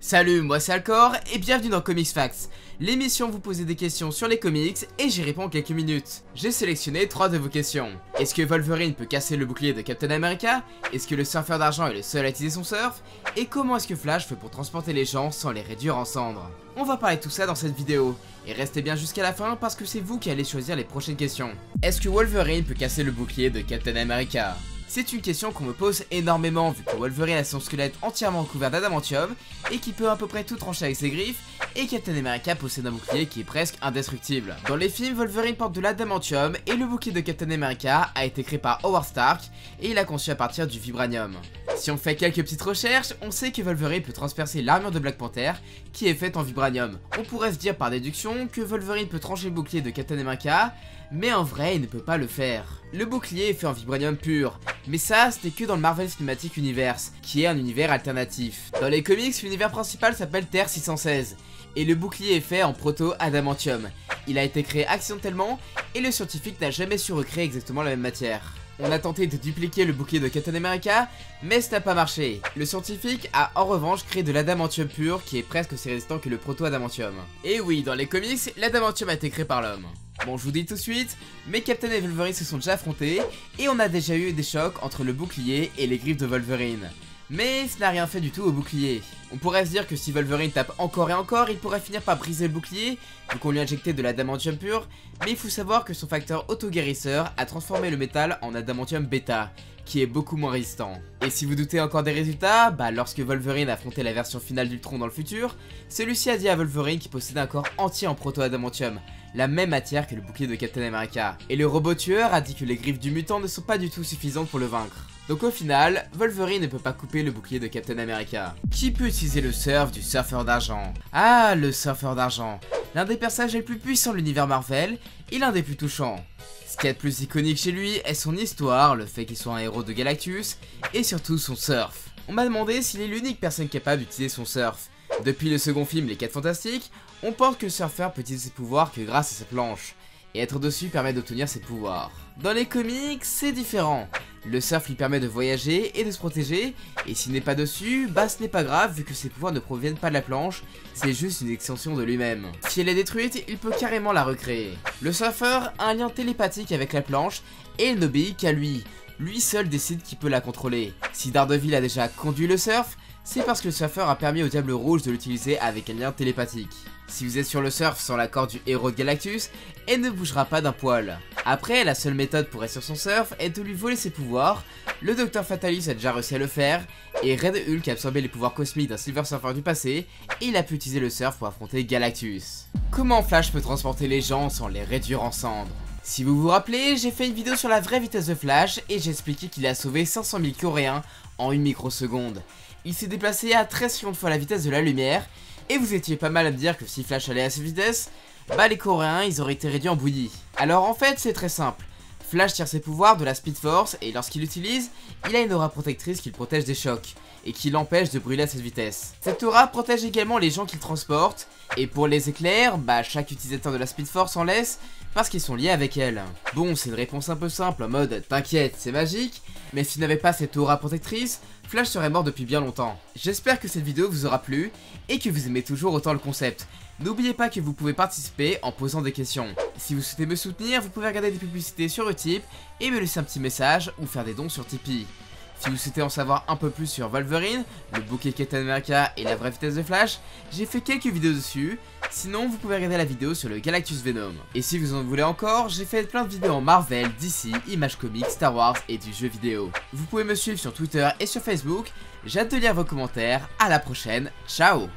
Salut, moi c'est Alcor et bienvenue dans Comics Facts, l'émission où vous posez des questions sur les comics et j'y réponds en quelques minutes. J'ai sélectionné 3 de vos questions. Est-ce que Wolverine peut casser le bouclier de Captain America? Est-ce que le surfeur d'argent est le seul à utiliser son surf? Et comment est-ce que Flash fait pour transporter les gens sans les réduire en cendres? On va parler de tout ça dans cette vidéo, et restez bien jusqu'à la fin parce que c'est vous qui allez choisir les prochaines questions. Est-ce que Wolverine peut casser le bouclier de Captain America? C'est une question qu'on me pose énormément vu que Wolverine a son squelette entièrement couvert d'adamantium et qui peut à peu près tout trancher avec ses griffes, et Captain America possède un bouclier qui est presque indestructible. Dans les films, Wolverine porte de l'adamantium et le bouclier de Captain America a été créé par Howard Stark et il a conçu à partir du vibranium. Si on fait quelques petites recherches, on sait que Wolverine peut transpercer l'armure de Black Panther qui est faite en vibranium. On pourrait se dire par déduction que Wolverine peut trancher le bouclier de Captain America, mais en vrai il ne peut pas le faire. Le bouclier est fait en vibranium pur, mais ça c'était que dans le Marvel Cinematic Universe, qui est un univers alternatif. Dans les comics, l'univers principal s'appelle Terre 616, et le bouclier est fait en proto-adamantium. Il a été créé accidentellement, et le scientifique n'a jamais su recréer exactement la même matière. On a tenté de dupliquer le bouclier de Captain America, mais ça n'a pas marché. Le scientifique a en revanche créé de l'adamantium pur qui est presque aussi résistant que le proto-adamantium. Et oui, dans les comics, l'adamantium a été créé par l'homme. Bon, je vous dis tout de suite, mais Captain et Wolverine se sont déjà affrontés, et on a déjà eu des chocs entre le bouclier et les griffes de Wolverine. Mais ça n'a rien fait du tout au bouclier. On pourrait se dire que si Wolverine tape encore et encore, il pourrait finir par briser le bouclier, vu qu'on lui a injecté de l'adamantium pur, mais il faut savoir que son facteur auto-guérisseur a transformé le métal en adamantium bêta, qui est beaucoup moins résistant. Et si vous doutez encore des résultats, lorsque Wolverine affrontait la version finale d'Ultron dans le futur, celui-ci a dit à Wolverine qu'il possédait un corps entier en proto-adamantium, la même matière que le bouclier de Captain America. Et le robot tueur a dit que les griffes du mutant ne sont pas du tout suffisantes pour le vaincre. Donc au final, Wolverine ne peut pas couper le bouclier de Captain America. Qui peut utiliser le surf du surfeur d'argent? Ah, le surfeur d'argent, l'un des personnages les plus puissants de l'univers Marvel et l'un des plus touchants. Ce qu'il y a de plus iconique chez lui est son histoire, le fait qu'il soit un héros de Galactus, et surtout son surf. On m'a demandé s'il est l'unique personne capable d'utiliser son surf. Depuis le second film, Les 4 Fantastiques, on pense que le surfeur peut utiliser ses pouvoirs que grâce à sa planche, et être dessus permet d'obtenir ses pouvoirs. Dans les comics, c'est différent. Le surf lui permet de voyager et de se protéger, et s'il n'est pas dessus, ce n'est pas grave vu que ses pouvoirs ne proviennent pas de la planche, c'est juste une extension de lui-même. Si elle est détruite, il peut carrément la recréer. Le surfeur a un lien télépathique avec la planche, et il n'obéit qu'à lui. Lui seul décide qui peut la contrôler. Si Daredevil a déjà conduit le surf, c'est parce que le surfeur a permis au Diable Rouge de l'utiliser avec un lien télépathique. Si vous êtes sur le surf sans l'accord du héros de Galactus, elle ne bougera pas d'un poil. Après, la seule méthode pour être sur son surf est de lui voler ses pouvoirs. Le Docteur Fatalis a déjà réussi à le faire, et Red Hulk a absorbé les pouvoirs cosmiques d'un Silver Surfer du passé, et il a pu utiliser le surf pour affronter Galactus. Comment Flash peut transporter les gens sans les réduire en cendres? Si vous vous rappelez, j'ai fait une vidéo sur la vraie vitesse de Flash, et j'ai expliqué qu'il a sauvé 500 000 Coréens en 1 microseconde. Il s'est déplacé à 13 millions de fois la vitesse de la lumière, et vous étiez pas mal à me dire que si Flash allait à cette vitesse, les Coréens ils auraient été réduits en bouillie. Alors en fait c'est très simple, Flash tire ses pouvoirs de la Speed Force et lorsqu'il l'utilise, il a une aura protectrice qui le protège des chocs et qui l'empêche de brûler à cette vitesse. Cette aura protège également les gens qu'il transporte, et pour les éclairs, chaque utilisateur de la Speed Force en laisse parce qu'ils sont liés avec elle. Bon, c'est une réponse un peu simple en mode t'inquiète c'est magique, mais s'il n'avait pas cette aura protectrice, Flash serait mort depuis bien longtemps. J'espère que cette vidéo vous aura plu et que vous aimez toujours autant le concept. N'oubliez pas que vous pouvez participer en posant des questions. Si vous souhaitez me soutenir, vous pouvez regarder des publicités sur Utip et me laisser un petit message ou faire des dons sur Tipeee. Si vous souhaitez en savoir un peu plus sur Wolverine, le bouclier Captain America et la vraie vitesse de Flash, j'ai fait quelques vidéos dessus. Sinon, vous pouvez regarder la vidéo sur le Galactus Venom. Et si vous en voulez encore, j'ai fait plein de vidéos en Marvel, DC, Image Comics, Star Wars et du jeu vidéo. Vous pouvez me suivre sur Twitter et sur Facebook. J'ai hâte de lire vos commentaires. À la prochaine. Ciao!